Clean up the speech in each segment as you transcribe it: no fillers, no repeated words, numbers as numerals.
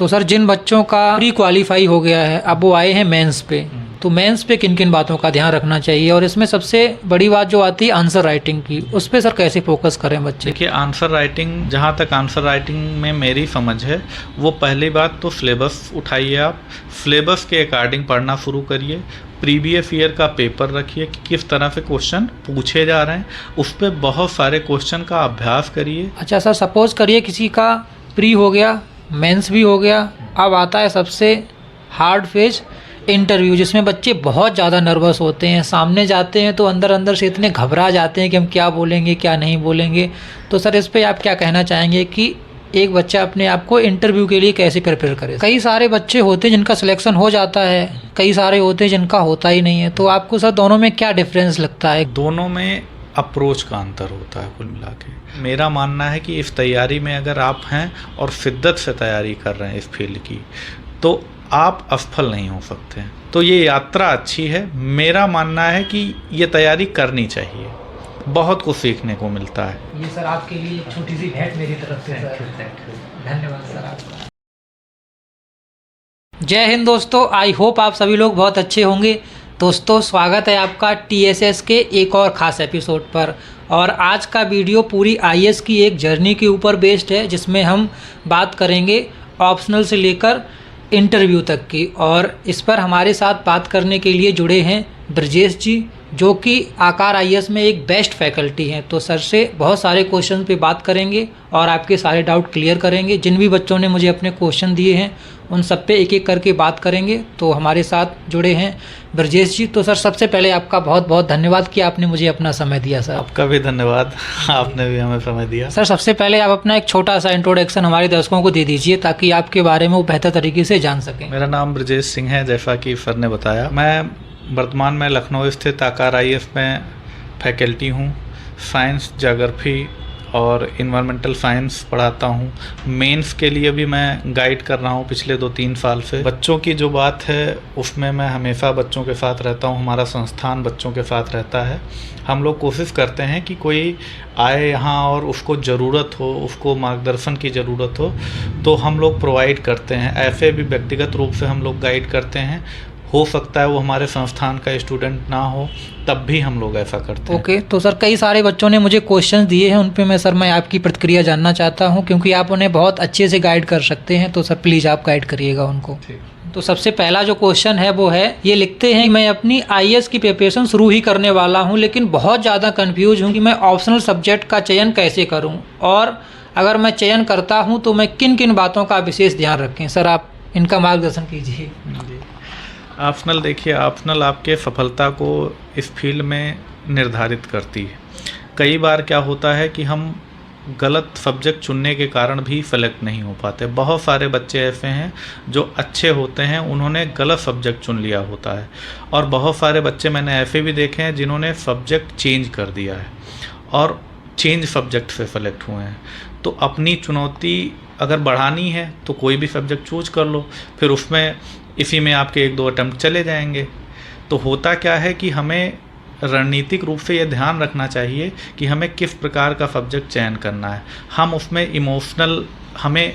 तो सर जिन बच्चों का प्री क्वालिफाई हो गया है, अब वो आए हैं मेंस पे, तो मेंस पे किन किन बातों का ध्यान रखना चाहिए? और इसमें सबसे बड़ी बात जो आती है आंसर राइटिंग की, उस पर सर कैसे फोकस करें बच्चे? देखिए, आंसर राइटिंग, जहाँ तक आंसर राइटिंग में मेरी समझ है, वो पहली बात तो सिलेबस उठाइए, आप सिलेबस के अकॉर्डिंग पढ़ना शुरू करिए। प्रीवियस ईयर का पेपर रखिए कि किस तरह से क्वेश्चन पूछे जा रहे हैं, उस पर बहुत सारे क्वेश्चन का अभ्यास करिए। अच्छा सर, सपोज करिए किसी का प्री हो गया, मेंस भी हो गया, अब आता है सबसे हार्ड फेज इंटरव्यू, जिसमें बच्चे बहुत ज़्यादा नर्वस होते हैं, सामने जाते हैं तो अंदर अंदर से इतने घबरा जाते हैं कि हम क्या बोलेंगे क्या नहीं बोलेंगे। तो सर इस पे आप क्या कहना चाहेंगे कि एक बच्चा अपने आप को इंटरव्यू के लिए कैसे प्रिपेयर करे? कई सारे बच्चे होते हैं जिनका सिलेक्शन हो जाता है, कई सारे होते हैं जिनका होता ही नहीं है, तो आपको सर दोनों में क्या डिफरेंस लगता है? दोनों में अप्रोच का अंतर होता है कुल मिला के। मेरा मानना है कि इस तैयारी में अगर आप हैं और शिद्दत से तैयारी कर रहे हैं इस फील्ड की, तो आप असफल नहीं हो सकते। तो ये यात्रा अच्छी है। मेरा मानना है कि ये तैयारी करनी चाहिए, बहुत कुछ सीखने को मिलता है। ये सर आपके लिए एक छोटी सी भेंट मेरी तरफ से सर। धन्यवाद सर आपका। जय हिंद दोस्तों, आई होप आप सभी लोग बहुत अच्छे होंगे। दोस्तों स्वागत है आपका TSS के एक और ख़ास एपिसोड पर। और आज का वीडियो पूरी IAS की एक जर्नी के ऊपर बेस्ड है, जिसमें हम बात करेंगे ऑप्शनल से लेकर इंटरव्यू तक की। और इस पर हमारे साथ बात करने के लिए जुड़े हैं ब्रजेश जी, जो कि आकार IAS में एक बेस्ट फैकल्टी हैं। तो सर से बहुत सारे क्वेश्चन पे बात करेंगे और आपके सारे डाउट क्लियर करेंगे। जिन भी बच्चों ने मुझे अपने क्वेश्चन दिए हैं उन सब पे एक एक करके बात करेंगे। तो हमारे साथ जुड़े हैं ब्रजेश जी। तो सर सबसे पहले आपका बहुत बहुत धन्यवाद कि आपने मुझे अपना समय दिया सर। आपका भी धन्यवाद, आपने भी हमें समय दिया। सर सबसे पहले आप अपना एक छोटा सा इंट्रोडक्शन हमारे दर्शकों को दे दीजिए, ताकि आपके बारे में वो बेहतर तरीके से जान सकें। मेरा नाम ब्रजेश सिंह है, जैसा कि सर ने बताया। मैं वर्तमान में लखनऊ स्थित आकार IAS में फैकल्टी हूँ। साइंस, ज्योग्राफी और इन्वायरमेंटल साइंस पढ़ाता हूँ। मेंस के लिए भी मैं गाइड कर रहा हूँ पिछले 2-3 साल से। बच्चों की जो बात है उसमें मैं हमेशा बच्चों के साथ रहता हूँ। हमारा संस्थान बच्चों के साथ रहता है। हम लोग कोशिश करते हैं कि कोई आए यहाँ और उसको ज़रूरत हो, उसको मार्गदर्शन की ज़रूरत हो, तो हम लोग प्रोवाइड करते हैं। ऐसे भी व्यक्तिगत रूप से हम लोग गाइड करते हैं। हो सकता है वो हमारे संस्थान का स्टूडेंट ना हो, तब भी हम लोग ऐसा करते हैं। ओके, तो सर कई सारे बच्चों ने मुझे क्वेश्चन दिए हैं, उन पे मैं आपकी प्रतिक्रिया जानना चाहता हूं, क्योंकि आप उन्हें बहुत अच्छे से गाइड कर सकते हैं। तो सर प्लीज़ आप गाइड करिएगा उनको। तो सबसे पहला जो क्वेश्चन है वो है, ये लिखते हैं, मैं अपनी IAS की प्रिपरेशन शुरू ही करने वाला हूँ, लेकिन बहुत ज़्यादा कन्फ्यूज हूँ कि मैं ऑप्शनल सब्जेक्ट का चयन कैसे करूँ, और अगर मैं चयन करता हूँ तो मैं किन किन बातों का विशेष ध्यान रखें? सर आप इनका मार्गदर्शन कीजिए। ऑप्शनल, देखिए ऑप्शनल आपके सफलता को इस फील्ड में निर्धारित करती है। कई बार क्या होता है कि हम गलत सब्जेक्ट चुनने के कारण भी सेलेक्ट नहीं हो पाते। बहुत सारे बच्चे ऐसे हैं जो अच्छे होते हैं, उन्होंने गलत सब्जेक्ट चुन लिया होता है। और बहुत सारे बच्चे मैंने ऐसे भी देखे हैं जिन्होंने सब्जेक्ट चेंज कर दिया है और चेंज सब्जेक्ट से सेलेक्ट हुए हैं। तो अपनी चुनौती अगर बढ़ानी है तो कोई भी सब्जेक्ट चूज कर लो, फिर उसमें इसी में आपके 1-2 अटैम्प्ट चले जाएंगे। तो होता क्या है कि हमें रणनीतिक रूप से ये ध्यान रखना चाहिए कि हमें किस प्रकार का सब्जेक्ट चयन करना है। हमें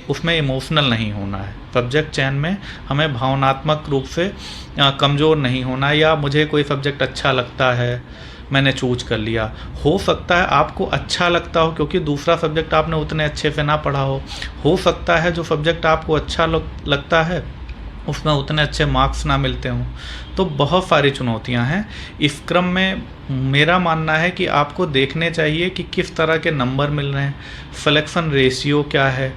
उसमें इमोशनल नहीं होना है। सब्जेक्ट चयन में हमें भावनात्मक रूप से कमज़ोर नहीं होना, या मुझे कोई सब्जेक्ट अच्छा लगता है मैंने चूज कर लिया। हो सकता है आपको अच्छा लगता हो क्योंकि दूसरा सब्जेक्ट आपने उतने अच्छे से ना पढ़ा हो सकता है जो सब्जेक्ट आपको अच्छा लगता है उसमें उतने अच्छे मार्क्स ना मिलते हों। तो बहुत सारी चुनौतियां हैं। इस क्रम में मेरा मानना है कि आपको देखने चाहिए कि किस तरह के नंबर मिल रहे हैं, सिलेक्शन रेशियो क्या है।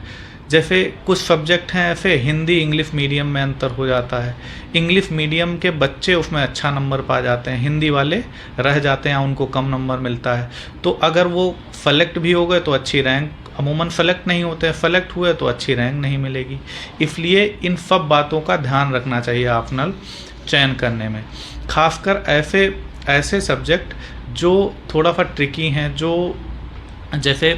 जैसे कुछ सब्जेक्ट हैं ऐसे, हिंदी इंग्लिश मीडियम में अंतर हो जाता है। इंग्लिश मीडियम के बच्चे उसमें अच्छा नंबर पा जाते हैं, हिंदी वाले रह जाते हैं, उनको कम नंबर मिलता है। तो अगर वो सेलेक्ट भी हो गए तो अच्छी रैंक, अमूमन सेलेक्ट नहीं होते हैं, सेलेक्ट हुए तो अच्छी रैंक नहीं मिलेगी। इसलिए इन सब बातों का ध्यान रखना चाहिए ऑप्शनल चयन करने में। खासकर ऐसे सब्जेक्ट जो थोड़ा सा ट्रिकी हैं, जो जैसे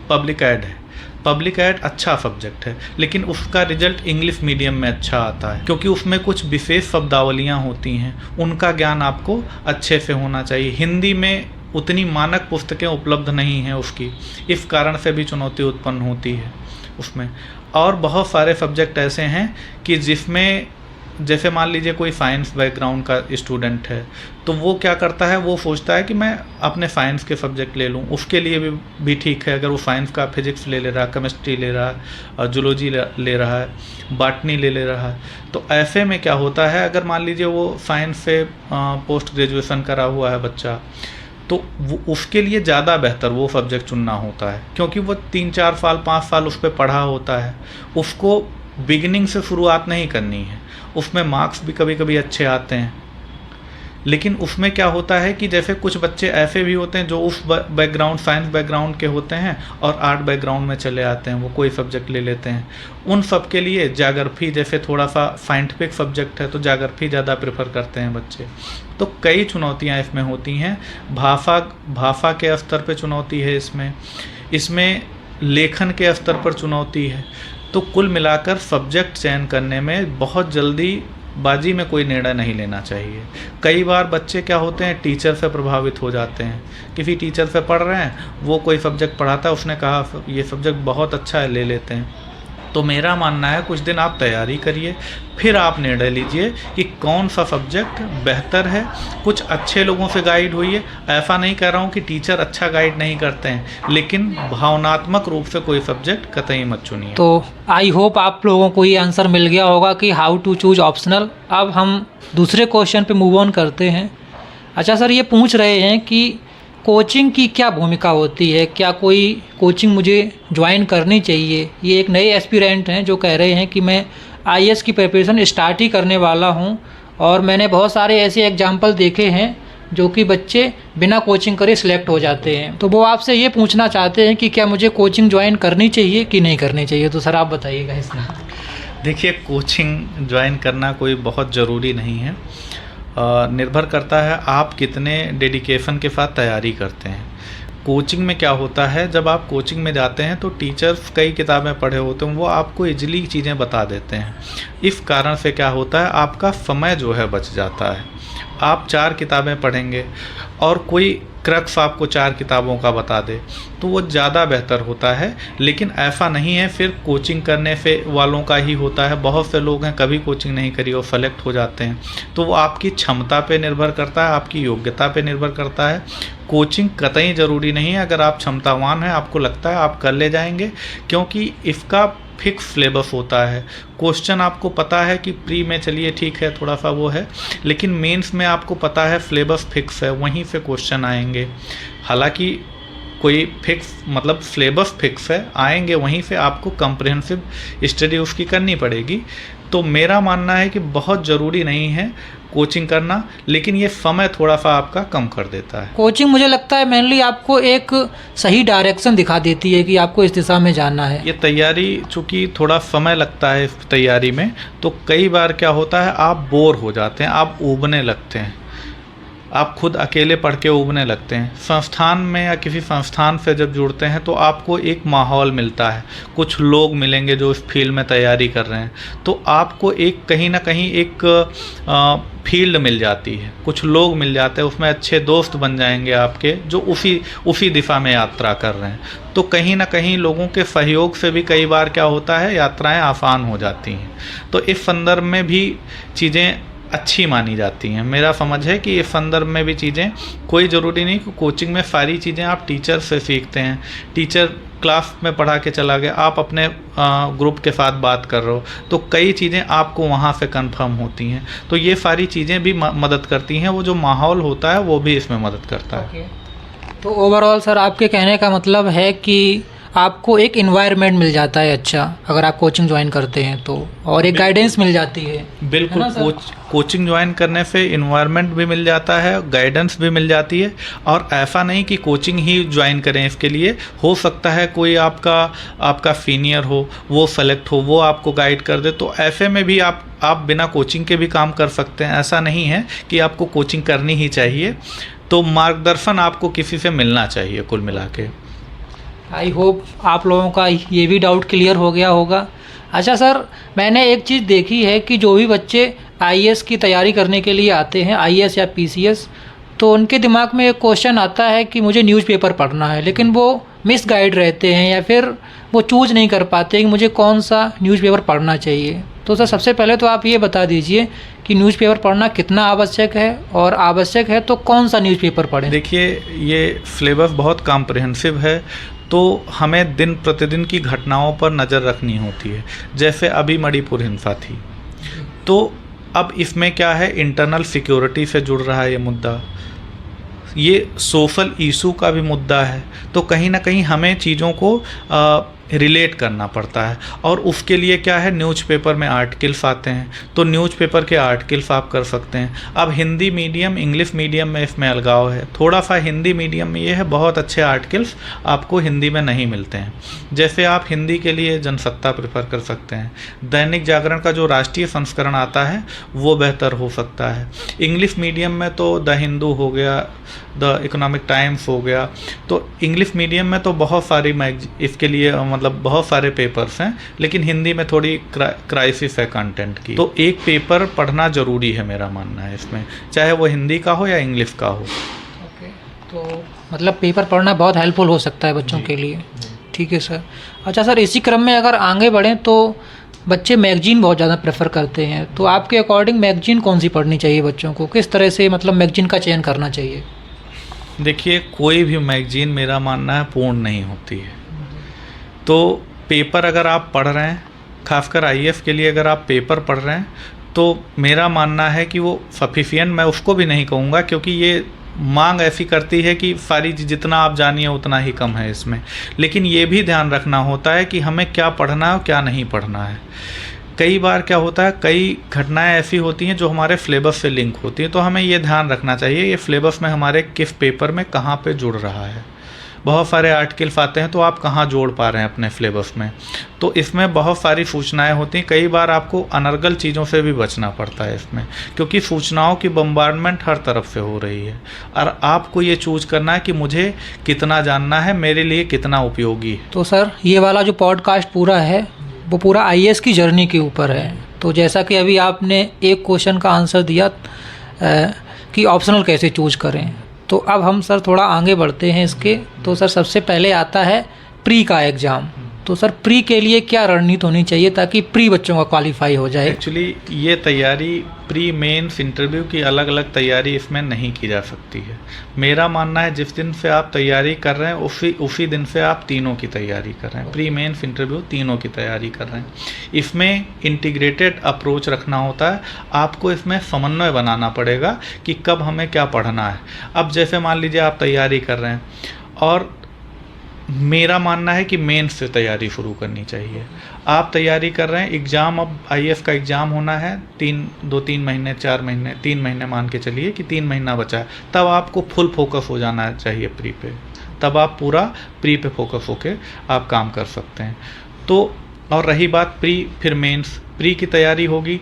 पब्लिक ऐड है। पब्लिक ऐड अच्छा सब्जेक्ट है, लेकिन उसका रिजल्ट इंग्लिश मीडियम में अच्छा आता है क्योंकि उसमें कुछ विशेष शब्दावलियाँ होती हैं, उनका ज्ञान आपको अच्छे से होना चाहिए। हिंदी में उतनी मानक पुस्तकें उपलब्ध नहीं हैं उसकी, इस कारण से भी चुनौती उत्पन्न होती है। उसमें। और बहुत सारे सब्जेक्ट ऐसे हैं कि जिसमें जैसे मान लीजिए कोई साइंस बैकग्राउंड का स्टूडेंट है, तो वो क्या करता है, वो सोचता है कि मैं अपने साइंस के सब्जेक्ट ले लूँ, उसके लिए भी ठीक है। अगर वो साइंस का फिजिक्स ले रहा है, केमिस्ट्री ले रहा है, जूलॉजी ले रहा है, बॉटनी ले रहा है, तो ऐसे में क्या होता है, अगर मान लीजिए वो साइंस से पोस्ट ग्रेजुएशन करा हुआ है बच्चा, तो उसके लिए ज़्यादा बेहतर वो सब्जेक्ट चुनना होता है, क्योंकि वो 3-4 साल 5 साल उस पर पढ़ा होता है। उसको बिगिनिंग से शुरुआत नहीं करनी है। उसमें मार्क्स भी कभी कभी अच्छे आते हैं, लेकिन उसमें क्या होता है कि जैसे कुछ बच्चे ऐसे भी होते हैं जो उस बैकग्राउंड साइंस बैकग्राउंड के होते हैं और आर्ट बैकग्राउंड में चले आते हैं, वो कोई सब्जेक्ट ले लेते हैं। उन सब के लिए ज्योग्राफी जैसे थोड़ा सा साइंटिफिक सब्जेक्ट है तो ज्योग्राफी ज़्यादा प्रेफर करते हैं बच्चे। तो कई चुनौतियाँ इसमें होती हैं। भाषा के स्तर पर चुनौती है, इसमें लेखन के स्तर पर चुनौती है। तो कुल मिलाकर सब्जेक्ट चयन करने में बहुत जल्दीबाजी में कोई निर्णय नहीं लेना चाहिए। कई बार बच्चे क्या होते हैं, टीचर से प्रभावित हो जाते हैं। किसी टीचर से पढ़ रहे हैं, वो कोई सब्जेक्ट पढ़ाता है, उसने कहा ये सब्जेक्ट बहुत अच्छा है, ले लेते हैं। तो मेरा मानना है कुछ दिन आप तैयारी करिए, फिर आप निर्णय लीजिए कि कौन सा सब्जेक्ट बेहतर है। कुछ अच्छे लोगों से गाइड होइए। ऐसा नहीं कह रहा हूँ कि टीचर अच्छा गाइड नहीं करते हैं, लेकिन भावनात्मक रूप से कोई सब्जेक्ट कतई मत चुनिए। तो आई होप आप लोगों को ये आंसर मिल गया होगा कि हाउ टू चूज ऑप्शनल। अब हम दूसरे क्वेश्चन पे मूव ऑन करते हैं। अच्छा सर, ये पूछ रहे हैं कि कोचिंग की क्या भूमिका होती है, क्या कोई कोचिंग मुझे ज्वाइन करनी चाहिए। ये एक नए एस्पिरेंट हैं जो कह रहे हैं कि मैं आईएएस की प्रिपरेशन स्टार्ट ही करने वाला हूं, और मैंने बहुत सारे ऐसे एग्जाम्पल देखे हैं जो कि बच्चे बिना कोचिंग करे सिलेक्ट हो जाते हैं। तो वो आपसे ये पूछना चाहते हैं कि क्या मुझे कोचिंग ज्वाइन करनी चाहिए कि नहीं करनी चाहिए। तो सर आप बताइएगा इसमें। देखिए, कोचिंग ज्वाइन करना कोई बहुत ज़रूरी नहीं है। निर्भर करता है आप कितने डेडिकेशन के साथ तैयारी करते हैं। कोचिंग में क्या होता है, जब आप कोचिंग में जाते हैं तो टीचर्स कई किताबें पढ़े होते हैं, वो आपको इजीली चीज़ें बता देते हैं। इस कारण से क्या होता है, आपका समय जो है बच जाता है। आप 4 किताबें पढ़ेंगे और कोई क्रक्स आपको 4 किताबों का बता दे तो वो ज़्यादा बेहतर होता है। लेकिन ऐसा नहीं है फिर कोचिंग करने से वालों का ही होता है। बहुत से लोग हैं कभी कोचिंग नहीं करी और सेलेक्ट हो जाते हैं। तो वो आपकी क्षमता पे निर्भर करता है, आपकी योग्यता पे निर्भर करता है। कोचिंग कतई ज़रूरी नहीं है। अगर आप क्षमतावान हैं, आपको लगता है आप कर ले जाएंगे, क्योंकि इसका फिक्स सिलेबस होता है। क्वेश्चन आपको पता है कि प्री में चलिए ठीक है थोड़ा सा वो है, लेकिन मेंस में आपको पता है सिलेबस फिक्स है, वहीं से क्वेश्चन आएंगे। हालांकि कोई फिक्स मतलब सिलेबस फिक्स है, आएंगे वहीं से, आपको कम्प्रिहेंसिव स्टडी उसकी करनी पड़ेगी। तो मेरा मानना है कि बहुत ज़रूरी नहीं है कोचिंग करना, लेकिन ये समय थोड़ा सा आपका कम कर देता है। कोचिंग मुझे लगता है मेनली आपको एक सही डायरेक्शन दिखा देती है कि आपको इस दिशा में जाना है। ये तैयारी चूँकि थोड़ा समय लगता है इस तैयारी में, तो कई बार क्या होता है आप बोर हो जाते हैं, आप ऊबने लगते हैं, आप खुद अकेले पढ़ के उबने लगते हैं। संस्थान में या किसी संस्थान से जब जुड़ते हैं तो आपको एक माहौल मिलता है, कुछ लोग मिलेंगे जो इस फील्ड में तैयारी कर रहे हैं, तो आपको एक कहीं ना कहीं एक फील्ड मिल जाती है, कुछ लोग मिल जाते हैं, उसमें अच्छे दोस्त बन जाएंगे आपके जो उसी दिशा में यात्रा कर रहे हैं। तो कहीं ना कहीं लोगों के सहयोग से भी कई बार क्या होता है यात्राएं आसान हो जाती हैं। तो इस संदर्भ में भी चीज़ें अच्छी मानी जाती हैं। मेरा समझ है कि इस संदर्भ में भी चीज़ें कोई ज़रूरी नहीं कि कोचिंग में सारी चीज़ें आप टीचर से सीखते हैं। टीचर क्लास में पढ़ा के चला गया, आप अपने ग्रुप के साथ बात कर रहे हो, तो कई चीज़ें आपको वहाँ से कंफर्म होती हैं। तो ये सारी चीज़ें भी मदद करती हैं, वो जो माहौल होता है वो भी इसमें मदद करता है। तो ओवरऑल सर आपके कहने का मतलब है कि आपको एक इन्वायरमेंट मिल जाता है अच्छा, अगर आप कोचिंग ज्वाइन करते हैं तो, और एक गाइडेंस मिल जाती है। बिल्कुल, कोचिंग ज्वाइन करने से इन्वायरमेंट भी मिल जाता है, गाइडेंस भी मिल जाती है। और ऐसा नहीं कि कोचिंग ही ज्वाइन करें, इसके लिए हो सकता है कोई आपका सीनियर हो, वो सेलेक्ट हो, वो आपको गाइड कर दे, तो ऐसे में भी आप बिना कोचिंग के भी काम कर सकते हैं। ऐसा नहीं है कि आपको कोचिंग करनी ही चाहिए। तो मार्गदर्शन आपको किसी से मिलना चाहिए कुल मिला के। आई होप आप लोगों का ये भी डाउट क्लियर हो गया होगा। अच्छा सर, मैंने एक चीज़ देखी है कि जो भी बच्चे आईएएस की तैयारी करने के लिए आते हैं, आईएएस या पीसीएस, तो उनके दिमाग में एक क्वेश्चन आता है कि मुझे न्यूज़पेपर पढ़ना है, लेकिन वो मिसगाइड रहते हैं या फिर वो चूज नहीं कर पाते कि मुझे कौन सा न्यूज़पेपर पढ़ना चाहिए। तो सर सबसे पहले तो आप ये बता दीजिए कि न्यूज़पेपर पढ़ना कितना आवश्यक है, और आवश्यक है तो कौन सा न्यूज़पेपर पढ़ें। देखिए, ये सिलेबस बहुत कॉम्प्रिहेंसिव है, तो हमें दिन प्रतिदिन की घटनाओं पर नज़र रखनी होती है। जैसे अभी मणिपुर हिंसा थी, तो अब इसमें क्या है, इंटरनल सिक्योरिटी से जुड़ रहा है ये मुद्दा, ये सोशल इशू का भी मुद्दा है। तो कहीं ना कहीं हमें चीज़ों को रिलेट करना पड़ता है, और उसके लिए क्या है, न्यूज़पेपर में आर्टिकल्स आते हैं, तो न्यूज़पेपर के आर्टिकल्स आप कर सकते हैं। अब हिंदी मीडियम इंग्लिश मीडियम में इसमें अलगाव है थोड़ा सा। हिंदी मीडियम में ये है, बहुत अच्छे आर्टिकल्स आपको हिंदी में नहीं मिलते हैं। जैसे आप हिंदी के लिए जनसत्ता प्रेफर कर सकते हैं, दैनिक जागरण का जो राष्ट्रीय संस्करण आता है वो बेहतर हो सकता है। इंग्लिश मीडियम में तो द हिंदू हो गया, द इकोनॉमिक टाइम्स हो गया। तो इंग्लिश मीडियम में तो बहुत सारी इसके लिए मतलब बहुत सारे पेपर्स हैं, लेकिन हिंदी में थोड़ी क्राइसिस है कंटेंट की। तो एक पेपर पढ़ना ज़रूरी है, मेरा मानना है इसमें, चाहे वो हिंदी का हो या इंग्लिश का हो। ओके, तो मतलब पेपर पढ़ना बहुत हेल्पफुल हो सकता है बच्चों के लिए। ठीक है सर। अच्छा सर, इसी क्रम में अगर आगे बढ़ें तो बच्चे मैगजीन बहुत ज़्यादा प्रेफर करते हैं, तो आपके अकॉर्डिंग मैगजीन कौन सी पढ़नी चाहिए बच्चों को, किस तरह से मतलब मैगजीन का चयन करना चाहिए। देखिए, कोई भी मैगजीन मेरा मानना है पूर्ण नहीं होती है। तो पेपर अगर आप पढ़ रहे हैं, खासकर आईएएस के लिए अगर आप पेपर पढ़ रहे हैं, तो मेरा मानना है कि वो सफिशिएंट, मैं उसको भी नहीं कहूँगा, क्योंकि ये मांग ऐसी करती है कि सारी जितना आप जानिए उतना ही कम है इसमें। लेकिन ये भी ध्यान रखना होता है कि हमें क्या पढ़ना है और क्या नहीं पढ़ना है। कई बार क्या होता है, कई घटनाएं ऐसी होती हैं जो हमारे सिलेबस से लिंक होती हैं, तो हमें ये ध्यान रखना चाहिए ये सिलेबस में हमारे किस पेपर में कहाँ पे जुड़ रहा है। बहुत सारे आर्टिकल्स आते हैं, तो आप कहाँ जोड़ पा रहे हैं अपने सिलेबस में। तो इसमें बहुत सारी सूचनाएं होती हैं, कई बार आपको अनर्गल चीज़ों से भी बचना पड़ता है इसमें, क्योंकि सूचनाओं की बम्बार्डमेंट हर तरफ से हो रही है, और आपको ये चूज करना है कि मुझे कितना जानना है, मेरे लिए कितना उपयोगी है। तो सर ये वाला जो पॉडकास्ट पूरा है वो पूरा आईएएस की जर्नी के ऊपर है। तो जैसा कि अभी आपने एक क्वेश्चन का आंसर दिया कि ऑप्शनल कैसे चूज करें, तो अब हम सर थोड़ा आगे बढ़ते हैं इसके। तो सर सबसे पहले आता है प्री का एग्ज़ाम। तो सर प्री के लिए क्या रणनीति होनी चाहिए ताकि प्री बच्चों का क्वालिफाई हो जाए। एक्चुअली ये तैयारी प्री मेंस इंटरव्यू की अलग अलग तैयारी इसमें नहीं की जा सकती है। मेरा मानना है जिस दिन से आप तैयारी कर रहे हैं उसी दिन से आप तीनों की तैयारी कर रहे हैं, प्री मेंस इंटरव्यू तीनों की तैयारी कर रहे हैं। इसमें इंटीग्रेटेड अप्रोच रखना होता है, आपको इसमें समन्वय बनाना पड़ेगा कि कब हमें क्या पढ़ना है। अब जैसे मान लीजिए आप तैयारी कर रहे हैं, और मेरा मानना है कि मेंस से तैयारी शुरू करनी चाहिए। आप तैयारी कर रहे हैं, एग्ज़ाम अब आईएएस का एग्ज़ाम होना है 3 महीने 4 महीने 3 महीने मान के चलिए कि 3 महीना बचा है, तब आपको फुल फोकस हो जाना चाहिए प्री पे। तब आप पूरा प्री पे फोकस होके आप काम कर सकते हैं। तो और रही बात प्री फिर मेंस, प्री की तैयारी होगी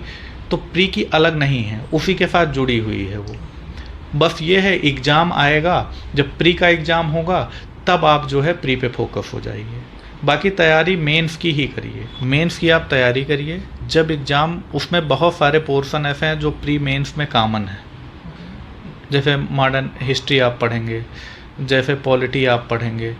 तो प्री की अलग नहीं है, उसी के साथ जुड़ी हुई है वो। बस ये है एग्ज़ाम आएगा, जब प्री का एग्ज़ाम होगा तब आप जो है प्री पे फोकस हो जाइए। बाकी तैयारी मेंस की ही करिए, मेंस की आप तैयारी करिए। जब एग्ज़ाम, उसमें बहुत सारे पोर्शन ऐसे हैं जो प्री मेंस में कॉमन है। जैसे मॉडर्न हिस्ट्री आप पढ़ेंगे, जैसे पॉलिटी आप पढ़ेंगे,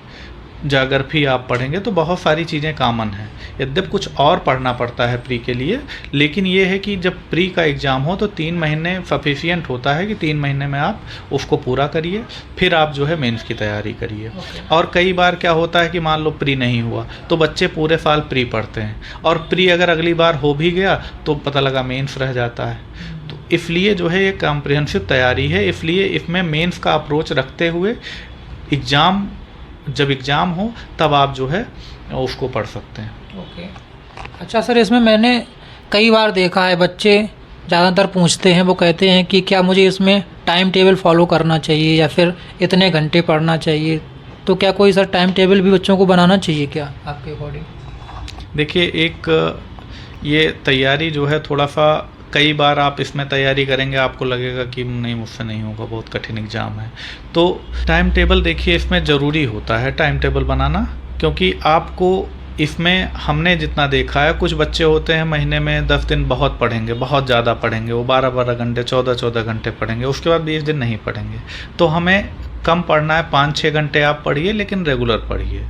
ज्योग्राफी आप पढ़ेंगे, तो बहुत सारी चीज़ें कॉमन हैं। यद्यप कुछ और पढ़ना पड़ता है प्री के लिए, लेकिन ये है कि जब प्री का एग्ज़ाम हो तो 3 महीने सफिशिएंट होता है कि 3 महीने में आप उसको पूरा करिए, फिर आप जो है मेंस की तैयारी करिए। और कई बार क्या होता है कि मान लो प्री नहीं हुआ तो बच्चे पूरे साल प्री पढ़ते हैं, और प्री अगर अगली बार हो भी गया तो पता लगा मेंस रह जाता है। तो इसलिए जो है ये कॉम्प्रिहेंसिव तैयारी है, इसलिए इसमें मेंस का अप्रोच रखते हुए जब एग्ज़ाम हो तब आप जो है उसको पढ़ सकते हैं। ओके। अच्छा सर, इसमें मैंने कई बार देखा है बच्चे ज़्यादातर पूछते हैं, वो कहते हैं कि क्या मुझे इसमें टाइम टेबल फॉलो करना चाहिए या फिर इतने घंटे पढ़ना चाहिए। तो क्या कोई सर टाइम टेबल भी बच्चों को बनाना चाहिए क्या आपके अकॉर्डिंग? देखिए, एक ये तैयारी जो है थोड़ा सा, कई बार आप इसमें तैयारी करेंगे आपको लगेगा कि नहीं मुझसे नहीं होगा, बहुत कठिन एग्ज़ाम है। तो टाइम टेबल देखिए इसमें ज़रूरी होता है टाइम टेबल बनाना, क्योंकि आपको इसमें हमने जितना देखा है, कुछ बच्चे होते हैं महीने में 10 दिन बहुत पढ़ेंगे, बहुत ज़्यादा पढ़ेंगे, वो 12-12 घंटे 14-14 घंटे पढ़ेंगे, उसके बाद 20 दिन नहीं पढ़ेंगे। तो हमें कम पढ़ना है, 5-6 घंटे आप पढ़िए, लेकिन रेगुलर पढ़िए।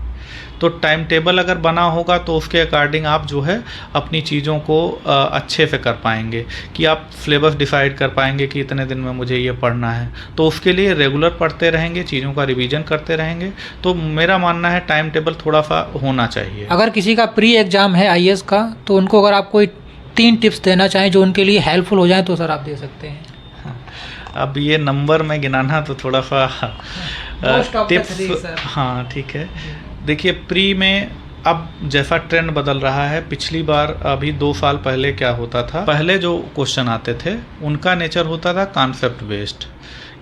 तो टाइम टेबल अगर बना होगा तो उसके अकॉर्डिंग आप जो है अपनी चीज़ों को अच्छे से कर पाएंगे, कि आप सिलेबस डिसाइड कर पाएंगे कि इतने दिन में मुझे ये पढ़ना है। तो उसके लिए रेगुलर पढ़ते रहेंगे, चीज़ों का रिवीजन करते रहेंगे। तो मेरा मानना है टाइम टेबल थोड़ा सा होना चाहिए। अगर किसी का प्री एग्ज़ाम है आईएएस का, तो उनको अगर आप कोई 3 टिप्स देना चाहें जो उनके लिए हेल्पफुल हो जाए, तो सर आप दे सकते हैं। अब ये नंबर में गिनाना तो थोड़ा सा टिप्स, हाँ ठीक है। देखिए, प्री में अब जैसा ट्रेंड बदल रहा है, पिछली बार अभी 2 साल पहले क्या होता था, पहले जो क्वेश्चन आते थे उनका नेचर होता था कॉन्सेप्ट बेस्ड।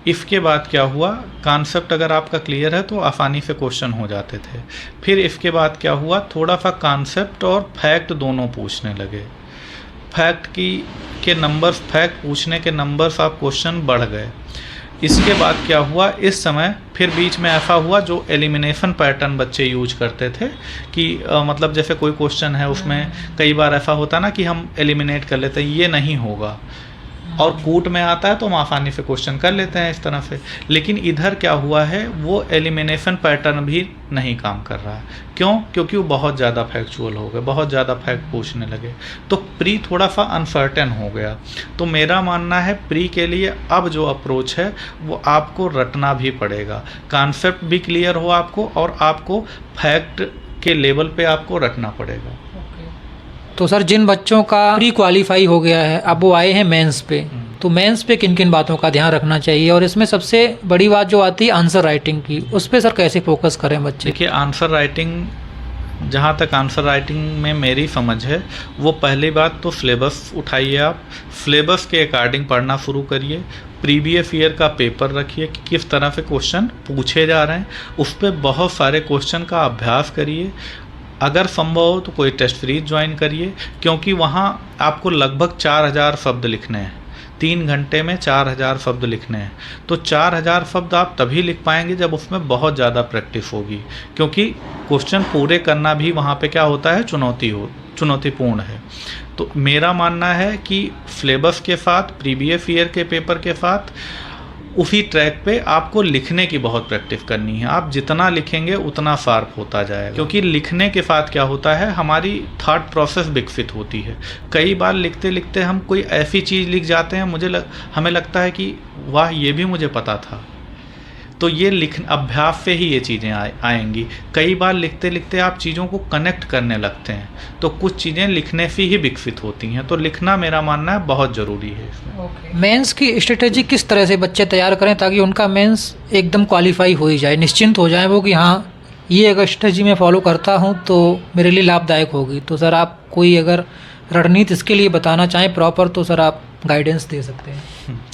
इसके बाद क्या हुआ, कॉन्सेप्ट अगर आपका क्लियर है तो आसानी से क्वेश्चन हो जाते थे। फिर इसके बाद क्या हुआ, थोड़ा सा कॉन्सेप्ट और फैक्ट दोनों पूछने लगे। फैक्ट के नंबर्स, फैक्ट पूछने के नंबर्स ऑफ क्वेश्चन बढ़ गए। इसके बाद क्या हुआ, इस समय फिर बीच में ऐसा हुआ जो एलिमिनेशन पैटर्न बच्चे यूज करते थे कि मतलब जैसे कोई क्वेश्चन है उसमें कई बार ऐसा होता ना कि हम एलिमिनेट कर लेते हैं, ये नहीं होगा, और कूट में आता है तो हम आसानी से क्वेश्चन कर लेते हैं इस तरह से। लेकिन इधर क्या हुआ है, वो एलिमिनेशन पैटर्न भी नहीं काम कर रहा है। क्यों? क्योंकि वो बहुत ज़्यादा फैक्चुअल हो गए, बहुत ज़्यादा फैक्ट पूछने लगे, तो प्री थोड़ा सा अनसर्टेन हो गया। तो मेरा मानना है प्री के लिए अब जो अप्रोच है वो आपको रटना भी पड़ेगा, कॉन्सेप्ट भी क्लियर हो आपको, और आपको फैक्ट के लेवल पे आपको रटना पड़ेगा। तो सर, जिन बच्चों का प्री क्वालिफाई हो गया है, अब वो आए हैं मेंस पे, तो मेंस पे किन किन बातों का ध्यान रखना चाहिए, और इसमें सबसे बड़ी बात जो आती है आंसर राइटिंग की, उस पर सर कैसे फोकस करें बच्चे? देखिए, आंसर राइटिंग, जहाँ तक आंसर राइटिंग में मेरी समझ है, वो पहली बात तो सिलेबस उठाइए, आप सिलेबस के अकॉर्डिंग पढ़ना शुरू करिए। प्रीवियस ईयर का पेपर रखिए कि किस तरह से क्वेश्चन पूछे जा रहे हैं, उस पर बहुत सारे क्वेश्चन का अभ्यास करिए। अगर संभव हो तो कोई टेस्ट सीरीज ज्वाइन करिए, क्योंकि वहाँ आपको लगभग 4000 शब्द लिखने हैं। 3 घंटे में 4000 शब्द लिखने हैं। तो 4000 शब्द आप तभी लिख पाएंगे जब उसमें बहुत ज़्यादा प्रैक्टिस होगी, क्योंकि क्वेश्चन पूरे करना भी वहाँ पे क्या होता है, चुनौतीपूर्ण है। तो मेरा मानना है कि सिलेबस के साथ, प्रीवियस ईयर के पेपर के साथ, उसी ट्रैक पे आपको लिखने की बहुत प्रैक्टिस करनी है। आप जितना लिखेंगे उतना शार्प होता जाएगा, क्योंकि लिखने के साथ क्या होता है, हमारी थॉट प्रोसेस विकसित होती है। कई बार लिखते लिखते हम कोई ऐसी चीज़ लिख जाते हैं, हमें लगता है कि वाह, ये भी मुझे पता था। तो ये अभ्यास से ही ये चीज़ें आएंगी। कई बार लिखते लिखते आप चीज़ों को कनेक्ट करने लगते हैं, तो कुछ चीज़ें लिखने से ही विकसित होती हैं। तो लिखना, मेरा मानना है, बहुत ज़रूरी है इसमें। मेंस की स्ट्रेटेजी किस तरह से बच्चे तैयार करें ताकि उनका मेंस एकदम क्वालिफाई हो ही जाए, निश्चिंत हो जाए वो कि हाँ, ये अगर स्ट्रेटेजी मैं फॉलो करता हूँ तो मेरे लिए लाभदायक होगी? तो सर, आप कोई अगर रणनीति इसके लिए बताना चाहें प्रॉपर, तो सर आप गाइडेंस दे सकते हैं।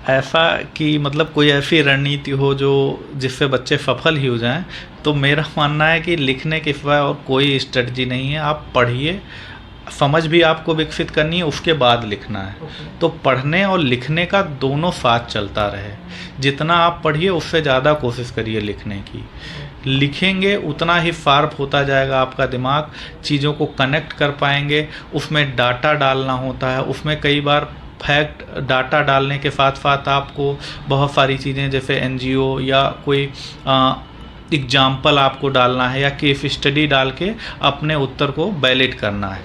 ऐसा कि मतलब कोई ऐसी रणनीति हो जो जिससे बच्चे सफल ही हो जाएं, तो मेरा मानना है कि लिखने के सिवा और कोई स्ट्रेटजी नहीं है। आप पढ़िए, समझ भी आपको विकसित करनी है, उसके बाद लिखना है। तो पढ़ने और लिखने का दोनों साथ चलता रहे। जितना आप पढ़िए उससे ज़्यादा कोशिश करिए लिखने की। लिखेंगे उतना ही शार्प होता जाएगा आपका दिमाग, चीज़ों को कनेक्ट कर पाएंगे। उसमें डाटा डालना होता है, उसमें कई बार फैक्ट डाटा डालने के साथ साथ आपको बहुत सारी चीज़ें, जैसे एनजीओ या कोई एग्जाम्पल आपको डालना है, या केस स्टडी डाल के अपने उत्तर को वैलिड करना है।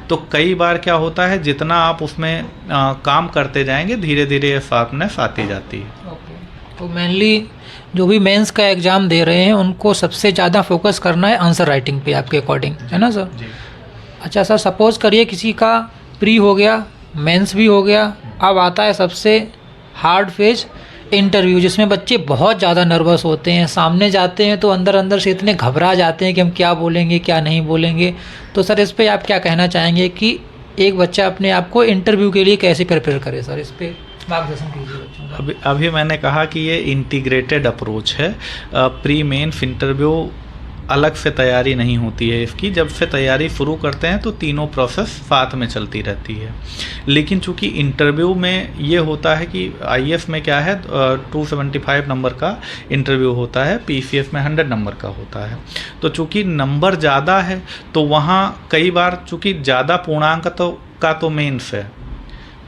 तो कई बार क्या होता है, जितना आप उसमें काम करते जाएंगे, धीरे धीरे ये शार्पनेस आती जाती है। तो मेनली जो भी मेंस का एग्ज़ाम दे रहे हैं उनको सबसे ज़्यादा फोकस करना है आंसर राइटिंग पे, आपके अकॉर्डिंग, है ना सर? जी। अच्छा सर, सपोज़ करिए किसी का प्री हो गया, मेंस भी हो गया, अब आता है सबसे हार्ड फेज, इंटरव्यू, जिसमें बच्चे बहुत ज़्यादा नर्वस होते हैं। सामने जाते हैं तो अंदर अंदर से इतने घबरा जाते हैं कि हम क्या बोलेंगे क्या नहीं बोलेंगे। तो सर, इस पे आप क्या कहना चाहेंगे कि एक बच्चा अपने आप को इंटरव्यू के लिए कैसे प्रिपेयर करे? सर, इस पे मार्गदर्शन कीजिए बच्चों का। अभी मैंने कहा कि ये इंटीग्रेटेड अप्रोच है। प्री मेंस इंटरव्यू अलग से तैयारी नहीं होती है इसकी। जब से तैयारी शुरू करते हैं तो तीनों प्रोसेस साथ में चलती रहती है। लेकिन चूंकि इंटरव्यू में ये होता है कि आईएएस में क्या है, 275 नंबर का इंटरव्यू होता है, पीसीएस में 100 नंबर का होता है। तो चूंकि नंबर ज़्यादा है तो वहाँ कई बार चूंकि ज़्यादा पूर्णांक का तो मेंस है,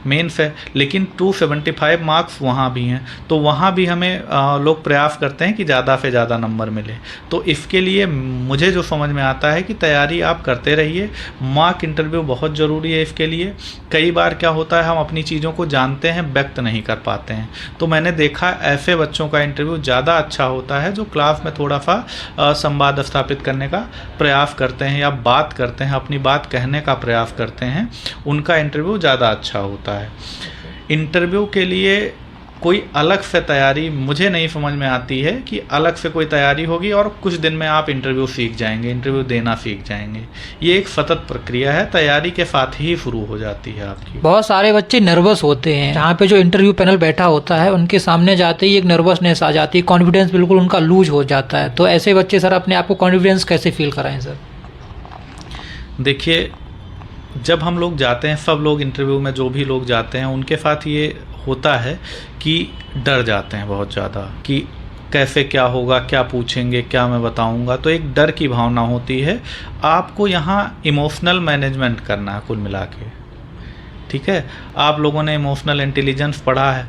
मेंस है, लेकिन 275 मार्क्स वहाँ भी हैं, तो वहाँ भी हमें लोग प्रयास करते हैं कि ज़्यादा से ज़्यादा नंबर मिले। तो इसके लिए मुझे जो समझ में आता है कि तैयारी आप करते रहिए। मॉक इंटरव्यू बहुत ज़रूरी है इसके लिए। कई बार क्या होता है, हम अपनी चीज़ों को जानते हैं, व्यक्त नहीं कर पाते हैं, तो मैंने देखा ऐसे बच्चों का इंटरव्यू ज़्यादा अच्छा होता है जो क्लास में थोड़ा सा संवाद स्थापित करने का प्रयास करते हैं या बात करते हैं, अपनी बात कहने का प्रयास करते हैं, उनका इंटरव्यू ज़्यादा अच्छा होता है। इंटरव्यू के लिए कोई अलग से तैयारी मुझे नहीं समझ में आती है कि अलग से कोई तैयारी होगी और कुछ दिन में आप इंटरव्यू सीख जाएंगे, इंटरव्यू देना सीख जाएंगे। ये एक सतत प्रक्रिया है, तैयारी के साथ ही शुरू हो जाती है आपकी। बहुत सारे बच्चे नर्वस होते हैं, जहाँ पे जो इंटरव्यू पैनल बैठा होता है उनके सामने जाते ही एक नर्वसनेस आ जाती है, कॉन्फिडेंस बिल्कुल उनका लूज हो जाता है। तो ऐसे बच्चे सर अपने आप को कॉन्फिडेंस कैसे फील कराएं सर? देखिए, जब हम लोग जाते हैं, सब लोग इंटरव्यू में जो भी लोग जाते हैं उनके साथ ये होता है कि डर जाते हैं बहुत ज़्यादा कि कैसे क्या होगा, क्या पूछेंगे, क्या मैं बताऊंगा, तो एक डर की भावना होती है। आपको यहाँ इमोशनल मैनेजमेंट करना है कुल मिला के, ठीक है। आप लोगों ने इमोशनल इंटेलिजेंस पढ़ा है,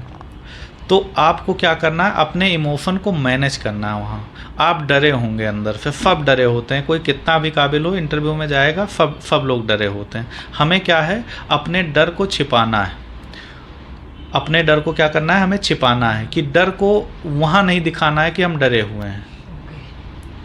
तो आपको क्या करना है, अपने इमोशन को मैनेज करना है। वहाँ आप डरे होंगे, अंदर से सब डरे होते हैं, कोई कितना भी काबिल हो इंटरव्यू में जाएगा, सब लोग डरे होते हैं। हमें क्या है, अपने डर को छिपाना है। अपने डर को क्या करना है, हमें छिपाना है कि डर को वहाँ नहीं दिखाना है कि हम डरे हुए हैं,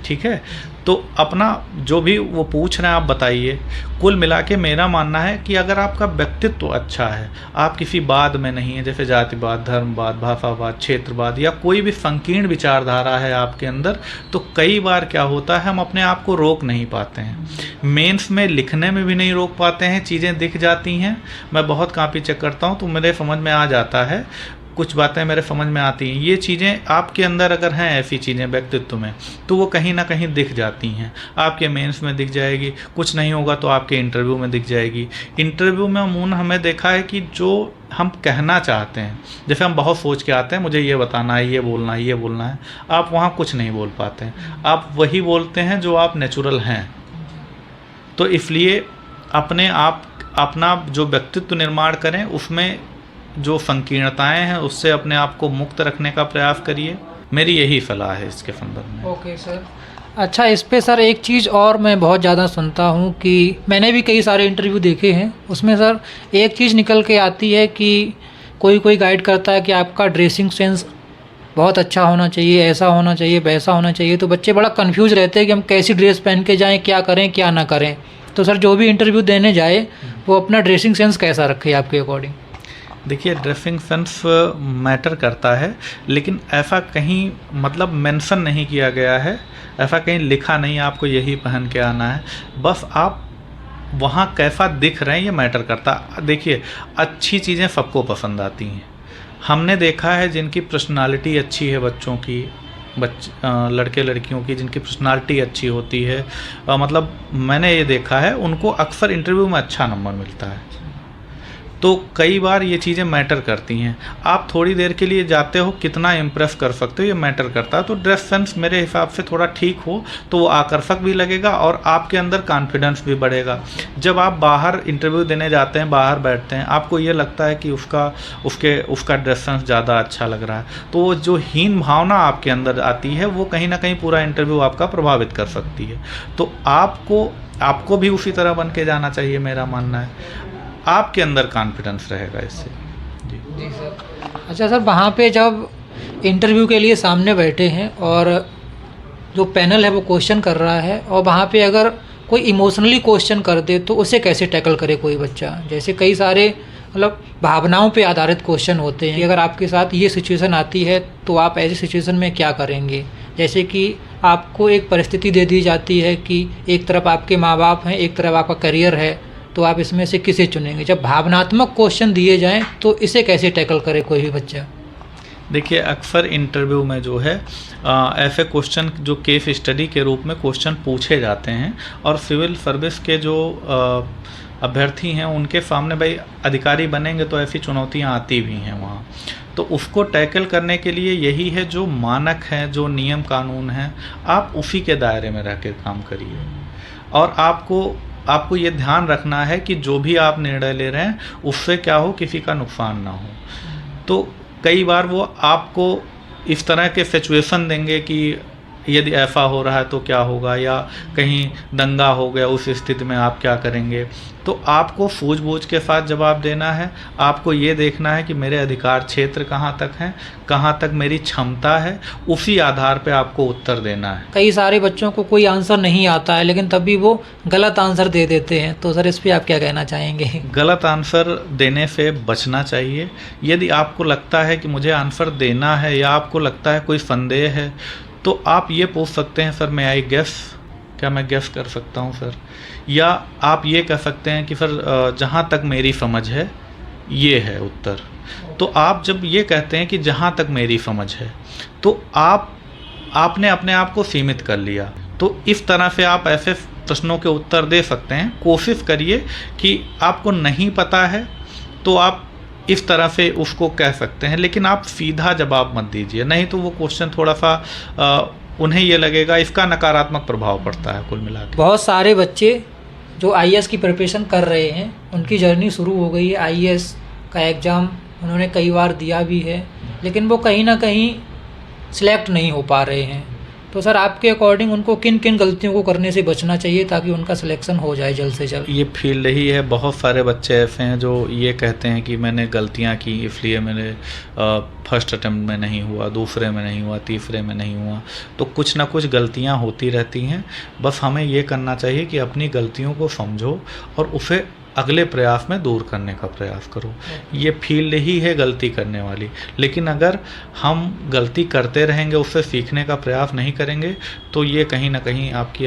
ठीक है। तो अपना जो भी वो पूछ रहे हैं आप बताइए। कुल मिला के मेरा मानना है कि अगर आपका व्यक्तित्व अच्छा है, आप किसी वाद में नहीं है, जैसे जातिवाद, धर्मवाद, भाषावाद, क्षेत्रवाद या कोई भी संकीर्ण विचारधारा है आपके अंदर, तो कई बार क्या होता है, हम अपने आप को रोक नहीं पाते हैं। मेंस में लिखने में भी नहीं रोक पाते हैं, चीज़ें दिख जाती हैं। मैं बहुत कॉपी चेक करता हूँ तो मेरे समझ में आ जाता है, कुछ बातें मेरे समझ में आती हैं। ये चीज़ें आपके अंदर अगर हैं, ऐसी चीज़ें व्यक्तित्व में, तो वो कहीं ना कहीं दिख जाती हैं। आपके मेंस में दिख जाएगी, कुछ नहीं होगा तो आपके इंटरव्यू में दिख जाएगी। इंटरव्यू में अमूमन हमें देखा है कि जो हम कहना चाहते हैं, जैसे हम बहुत सोच के आते हैं, मुझे ये बताना है, ये बोलना है, ये बोलना है, आप वहाँ कुछ नहीं बोल पाते हैं। आप वही बोलते हैं जो आप नेचुरल हैं। तो इसलिए अपना जो व्यक्तित्व निर्माण करें, उसमें जो संकीर्णताएं हैं उससे अपने आप को मुक्त रखने का प्रयास करिए। मेरी यही सलाह है इसके संदर्भ में। Okay sir. अच्छा, इस पे सर एक चीज़ और मैं बहुत ज़्यादा सुनता हूँ कि मैंने भी कई सारे इंटरव्यू देखे हैं, उसमें सर एक चीज़ निकल के आती है कि कोई गाइड करता है कि आपका ड्रेसिंग सेंस बहुत अच्छा होना चाहिए, ऐसा होना चाहिए, वैसा होना चाहिए। तो बच्चे बड़ा कंफ्यूज रहते हैं कि हम कैसी ड्रेस पहन के जाएँ, क्या करें क्या ना करें। तो सर जो भी इंटरव्यू देने जाए वो अपना ड्रेसिंग सेंस कैसा रखे आपके अकॉर्डिंग? देखिए, ड्रेसिंग सेंस मैटर करता है, लेकिन ऐसा कहीं मतलब मेंशन नहीं किया गया है, ऐसा कहीं लिखा नहीं आपको यही पहन के आना है। बस आप वहाँ कैसा दिख रहे हैं ये मैटर करता है। देखिए, अच्छी चीज़ें सबको पसंद आती हैं। हमने देखा है जिनकी पर्सनालिटी अच्छी है, बच्चों की, लड़के लड़कियों की जिनकी पर्सनालिटी अच्छी होती है, मतलब मैंने ये देखा है, उनको अक्सर इंटरव्यू में अच्छा नंबर मिलता है। तो कई बार ये चीज़ें मैटर करती हैं। आप थोड़ी देर के लिए जाते हो, कितना इम्प्रेस कर सकते हो ये मैटर करता है। तो ड्रेस सेंस मेरे हिसाब से थोड़ा ठीक हो तो वो आकर्षक भी लगेगा और आपके अंदर कॉन्फिडेंस भी बढ़ेगा। जब आप बाहर इंटरव्यू देने जाते हैं, बाहर बैठते हैं, आपको ये लगता है कि उसका ड्रेस सेंस ज़्यादा अच्छा लग रहा है, तो वो जो हीन भावना आपके अंदर आती है वो कहीं ना कहीं पूरा इंटरव्यू आपका प्रभावित कर सकती है। तो आपको भी उसी तरह बन के जाना चाहिए, मेरा मानना है। आपके अंदर कॉन्फिडेंस रहेगा इससे। जी सर। अच्छा सर, वहाँ पे जब इंटरव्यू के लिए सामने बैठे हैं और जो पैनल है वो क्वेश्चन कर रहा है, और वहाँ पे अगर कोई इमोशनली क्वेश्चन कर दे तो उसे कैसे टैकल करे कोई बच्चा? जैसे कई सारे मतलब भावनाओं पे आधारित क्वेश्चन होते हैं कि अगर आपके साथ ये सिचुएशन आती है तो आप ऐसी सिचुएशन में क्या करेंगे। जैसे कि आपको एक परिस्थिति दे दी जाती है कि एक तरफ आपके माँ बाप हैं, एक तरफ आपका करियर है, तो आप इसमें से किसे चुनेंगे? जब भावनात्मक क्वेश्चन दिए जाएं तो इसे कैसे टैकल करे कोई भी बच्चा? देखिए, अक्सर इंटरव्यू में जो है ऐसे क्वेश्चन जो केस स्टडी के रूप में क्वेश्चन पूछे जाते हैं, और सिविल सर्विस के जो अभ्यर्थी हैं उनके सामने भाई अधिकारी बनेंगे तो ऐसी चुनौतियां आती भी हैं वहाँ। तो उसको टैकल करने के लिए यही है, जो मानक हैं, जो नियम कानून हैं, आप उसी के दायरे में रह के काम करिए। और आपको आपको ये ध्यान रखना है कि जो भी आप निर्णय ले रहे हैं उससे क्या हो, किसी का नुकसान ना हो। तो कई बार वो आपको इस तरह के सिचुएशन देंगे कि यदि ऐसा हो रहा है तो क्या होगा, या कहीं दंगा हो गया उस स्थिति में आप क्या करेंगे। तो आपको सूझबूझ के साथ जवाब देना है। आपको ये देखना है कि मेरे अधिकार क्षेत्र कहाँ तक हैं, कहाँ तक मेरी क्षमता है, उसी आधार पे आपको उत्तर देना है। कई सारे बच्चों को कोई आंसर नहीं आता है लेकिन तभी वो गलत आंसर दे देते हैं, तो सर इस पे आप क्या कहना चाहेंगे? गलत आंसर देने से बचना चाहिए। यदि आपको लगता है कि मुझे आंसर देना है या आपको लगता है कोई संदेह है, तो आप ये पूछ सकते हैं, सर मैं आई गेस, क्या मैं गेस कर सकता हूँ सर? या आप ये कह सकते हैं कि सर जहाँ तक मेरी समझ है ये है उत्तर। तो आप जब ये कहते हैं कि जहाँ तक मेरी समझ है, तो आपने अपने आप को सीमित कर लिया। तो इस तरह से आप ऐसे प्रश्नों के उत्तर दे सकते हैं। कोशिश करिए कि आपको नहीं पता है तो आप इस तरह से उसको कह सकते हैं, लेकिन आप सीधा जवाब मत दीजिए, नहीं तो वो क्वेश्चन थोड़ा सा उन्हें ये लगेगा, इसका नकारात्मक प्रभाव पड़ता है कुल मिला के। बहुत सारे बच्चे जो आईएएस की प्रिपरेशन कर रहे हैं उनकी जर्नी शुरू हो गई है। आईएएस का एग्ज़ाम उन्होंने कई बार दिया भी है लेकिन वो कहीं ना कहीं सिलेक्ट नहीं हो पा रहे हैं। तो सर आपके अकॉर्डिंग उनको किन किन गलतियों को करने से बचना चाहिए ताकि उनका सिलेक्शन हो जाए जल्द से जल्द? ये फील्ड ही है। बहुत सारे बच्चे ऐसे हैं जो ये कहते हैं कि मैंने गलतियां की इसलिए मेरे फर्स्ट अटेम्प्ट में नहीं हुआ, दूसरे में नहीं हुआ, तीसरे में नहीं हुआ। तो कुछ ना कुछ गलतियां होती रहती हैं। बस हमें ये करना चाहिए कि अपनी गलतियों को समझो और उसे अगले प्रयास में दूर करने का प्रयास करो। ये फील्ड ही है गलती करने वाली। लेकिन अगर हम गलती करते रहेंगे, उससे सीखने का प्रयास नहीं करेंगे, तो ये कहीं ना कहीं आपकी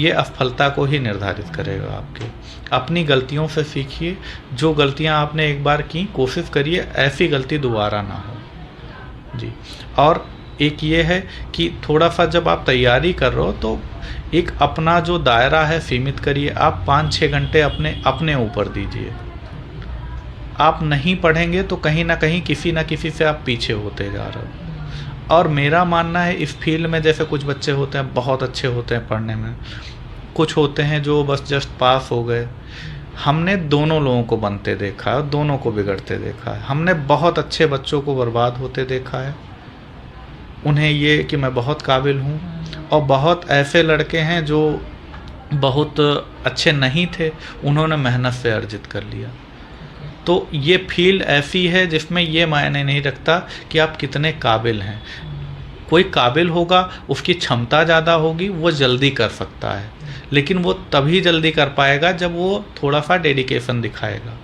असफलता को ही निर्धारित करेगा आपके। अपनी गलतियों से सीखिए। जो गलतियां आपने एक बार की, कोशिश करिए ऐसी गलती दोबारा ना हो जी। और एक ये है कि थोड़ा सा जब आप तैयारी कर रहे हो तो एक अपना जो दायरा है सीमित करिए। आप 5-6 घंटे अपने ऊपर दीजिए। आप नहीं पढ़ेंगे तो कहीं ना कहीं किसी ना किसी से आप पीछे होते जा रहे हो। और मेरा मानना है इस फील्ड में जैसे कुछ बच्चे होते हैं बहुत अच्छे होते हैं पढ़ने में, कुछ होते हैं जो बस जस्ट पास हो गए। हमने दोनों लोगों को बनते देखा है और दोनों को बिगड़ते देखा है। हमने बहुत अच्छे बच्चों को बर्बाद होते देखा है, उन्हें ये कि मैं बहुत काबिल हूँ, और बहुत ऐसे लड़के हैं जो बहुत अच्छे नहीं थे, उन्होंने मेहनत से अर्जित कर लिया। तो ये फील्ड ऐसी है जिसमें ये मायने नहीं रखता कि आप कितने काबिल हैं। कोई काबिल होगा, उसकी क्षमता ज़्यादा होगी, वो जल्दी कर सकता है, लेकिन वो तभी जल्दी कर पाएगा जब वो थोड़ा सा डेडिकेशन दिखाएगा।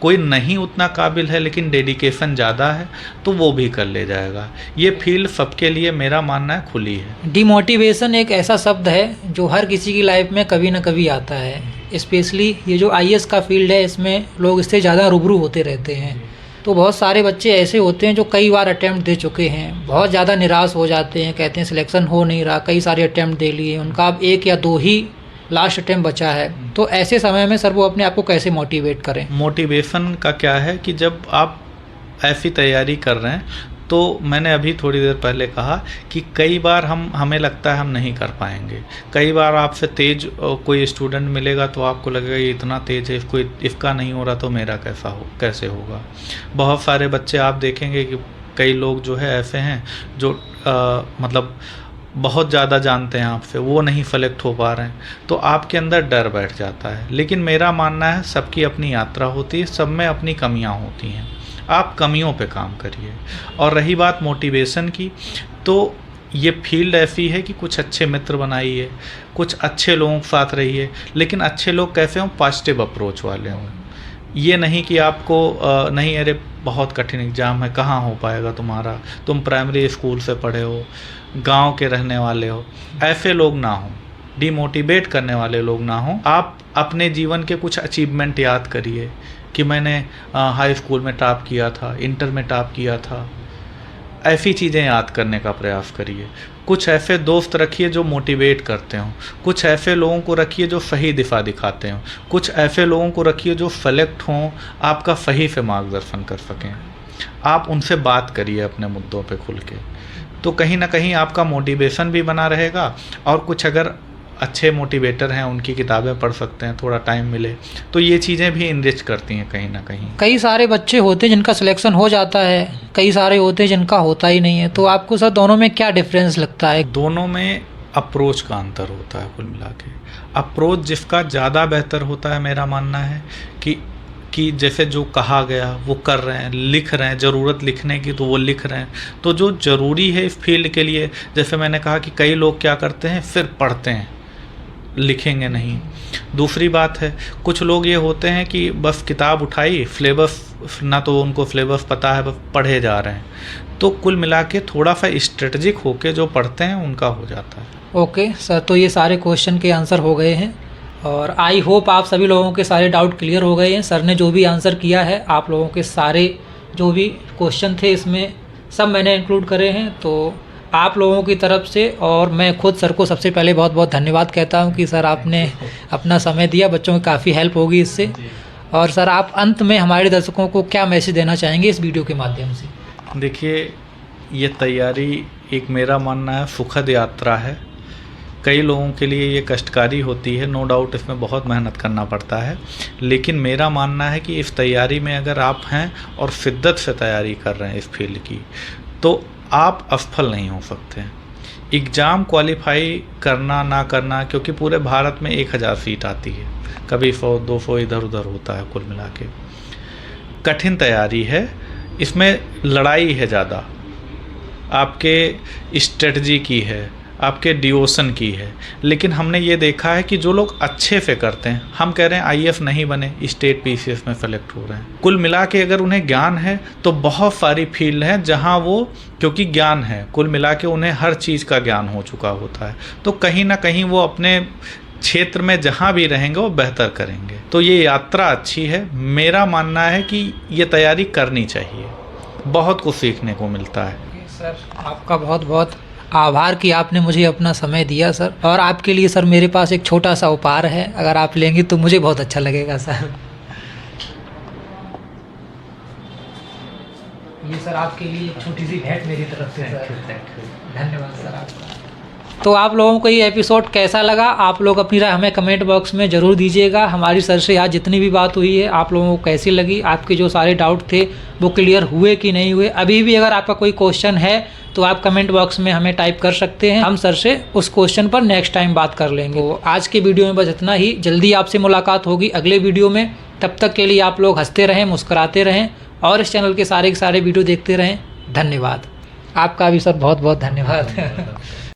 कोई नहीं उतना काबिल है लेकिन डेडिकेशन ज़्यादा है तो वो भी कर ले जाएगा। ये फील्ड सबके लिए मेरा मानना है खुली है। डिमोटिवेशन एक ऐसा शब्द है जो हर किसी की लाइफ में कभी ना कभी आता है। स्पेशली ये जो आईएएस का फील्ड है इसमें लोग इससे ज़्यादा रूबरू होते रहते हैं। तो बहुत सारे बच्चे ऐसे होते हैं जो कई बार अटैम्प्ट दे चुके हैं, बहुत ज़्यादा निराश हो जाते हैं, कहते हैं सिलेक्शन हो नहीं रहा, कई सारे अटैम्प्ट दे लिए, उनका अब 1 या 2 ही लास्ट अटेम्प्ट बचा है। तो ऐसे समय में सर वो अपने आप को कैसे मोटिवेट करें? मोटिवेशन का क्या है कि जब आप ऐसी तैयारी कर रहे हैं, तो मैंने अभी थोड़ी देर पहले कहा कि कई बार हमें लगता है हम नहीं कर पाएंगे। कई बार आपसे तेज कोई स्टूडेंट मिलेगा तो आपको लगेगा ये इतना तेज है, इसका नहीं हो रहा तो मेरा कैसे होगा। बहुत सारे बच्चे आप देखेंगे कि कई लोग जो है ऐसे हैं जो मतलब बहुत ज़्यादा जानते हैं आपसे, वो नहीं सेलेक्ट हो पा रहे हैं, तो आपके अंदर डर बैठ जाता है। लेकिन मेरा मानना है सबकी अपनी यात्रा होती है, सब में अपनी कमियां होती हैं, आप कमियों पे काम करिए। और रही बात मोटिवेशन की, तो ये फील्ड ऐसी है कि कुछ अच्छे मित्र बनाइए, कुछ अच्छे लोगों के साथ रहिए, लेकिन अच्छे लोग कैसे हों? पॉजिटिव अप्रोच वाले हों। ये नहीं कि आपको नहीं अरे बहुत कठिन एग्ज़ाम है, कहाँ हो पाएगा तुम्हारा, तुम प्राइमरी स्कूल से पढ़े हो, गांव के रहने वाले हो, ऐसे लोग ना हों। डिमोटिवेट करने वाले लोग ना हों। आप अपने जीवन के कुछ अचीवमेंट याद करिए कि मैंने हाई स्कूल में टॉप किया था, इंटर में टॉप किया था, ऐसी चीज़ें याद करने का प्रयास करिए। कुछ ऐसे दोस्त रखिए जो मोटिवेट करते हों, कुछ ऐसे लोगों को रखिए जो सही दिशा दिखाते हों, कुछ ऐसे लोगों को रखिए जो सेलेक्ट हों, आपका सही से मार्गदर्शन कर सकें। आप उनसे बात करिए अपने मुद्दों पे खुल के, तो कहीं ना कहीं आपका मोटिवेशन भी बना रहेगा। और कुछ अगर अच्छे मोटिवेटर हैं उनकी किताबें पढ़ सकते हैं, थोड़ा टाइम मिले तो ये चीज़ें भी इनरिच करती हैं कहीं ना कहीं। कई सारे बच्चे होते हैं जिनका सिलेक्शन हो जाता है, कई सारे होते हैं जिनका होता ही नहीं है, तो आपको सर दोनों में क्या डिफरेंस लगता है? दोनों में अप्रोच का अंतर होता है कुल मिला के। अप्रोच जिसका ज़्यादा बेहतर होता है, मेरा मानना है कि जैसे जो कहा गया वो कर रहे हैं, लिख रहे हैं, ज़रूरत लिखने की तो वो लिख रहे हैं। तो जो ज़रूरी है इस फील्ड के लिए, जैसे मैंने कहा कि कई लोग क्या करते हैं सिर्फ पढ़ते हैं, लिखेंगे नहीं। दूसरी बात है कुछ लोग ये होते हैं कि बस किताब उठाई, सिलेबस ना तो उनको सिलेबस पता है, बस पढ़े जा रहे हैं। तो कुल मिला के थोड़ा सा स्ट्रेटजिक होके जो पढ़ते हैं उनका हो जाता है। ओके सर, तो ये सारे क्वेश्चन के आंसर हो गए हैं और आई होप आप सभी लोगों के सारे डाउट क्लियर हो गए हैं। सर ने जो भी आंसर किया है, आप लोगों के सारे जो भी क्वेश्चन थे इसमें सब मैंने इंक्लूड करे हैं। तो आप लोगों की तरफ से और मैं खुद सर को सबसे पहले बहुत बहुत धन्यवाद कहता हूं कि सर आपने अपना समय दिया, बच्चों की काफ़ी हेल्प होगी इससे। और सर आप अंत में हमारे दर्शकों को क्या मैसेज देना चाहेंगे इस वीडियो के माध्यम से? देखिए, ये तैयारी एक मेरा मानना है सुखद यात्रा है। कई लोगों के लिए ये कष्टकारी होती है, नो डाउट इसमें बहुत मेहनत करना पड़ता है, लेकिन मेरा मानना है कि इस तैयारी में अगर आप हैं और शिद्दत से तैयारी कर रहे हैं इस फील्ड की, तो आप असफल नहीं हो सकते। एग्ज़ाम क्वालिफाई करना ना करना, क्योंकि पूरे भारत में 1000 सीट आती है, कभी 100-200 इधर उधर होता है, कुल मिला के कठिन तैयारी है। इसमें लड़ाई है ज़्यादा, आपके स्ट्रेटजी की है, आपके डिवोशन की है। लेकिन हमने ये देखा है कि जो लोग अच्छे से करते हैं, हम कह रहे हैं आईएएस नहीं बने, स्टेट पीसीएस में सेलेक्ट हो रहे हैं, कुल मिला के अगर उन्हें ज्ञान है तो बहुत सारी फील्ड हैं जहां वो, क्योंकि ज्ञान है, कुल मिला के उन्हें हर चीज़ का ज्ञान हो चुका होता है, तो कहीं ना कहीं वो अपने क्षेत्र में जहाँ भी रहेंगे वो बेहतर करेंगे। तो ये यात्रा अच्छी है, मेरा मानना है कि ये तैयारी करनी चाहिए, बहुत कुछ सीखने को मिलता है। सर आपका बहुत बहुत आभार कि आपने मुझे अपना समय दिया सर। और आपके लिए सर मेरे पास एक छोटा सा उपहार है, अगर आप लेंगे तो मुझे बहुत अच्छा लगेगा सर। ये सर आपके लिए एक छोटी सी भेंट मेरी तरफ से सर। धन्यवाद सर आपका। तो आप लोगों को ये एपिसोड कैसा लगा, आप लोग अपनी राय हमें कमेंट बॉक्स में ज़रूर दीजिएगा। हमारी सर से आज जितनी भी बात हुई है आप लोगों को कैसी लगी, आपके जो सारे डाउट थे वो क्लियर हुए कि नहीं हुए। अभी भी अगर आपका कोई क्वेश्चन है तो आप कमेंट बॉक्स में हमें टाइप कर सकते हैं, हम सर से उस क्वेश्चन पर नेक्स्ट टाइम बात कर लेंगे। तो आज के वीडियो में बस इतना ही, जल्दी आपसे मुलाकात होगी अगले वीडियो में। तब तक के लिए आप लोग हंसते रहें, मुस्कुराते रहें और इस चैनल के सारे वीडियो देखते रहें। धन्यवाद। आपका भी सर बहुत बहुत धन्यवाद।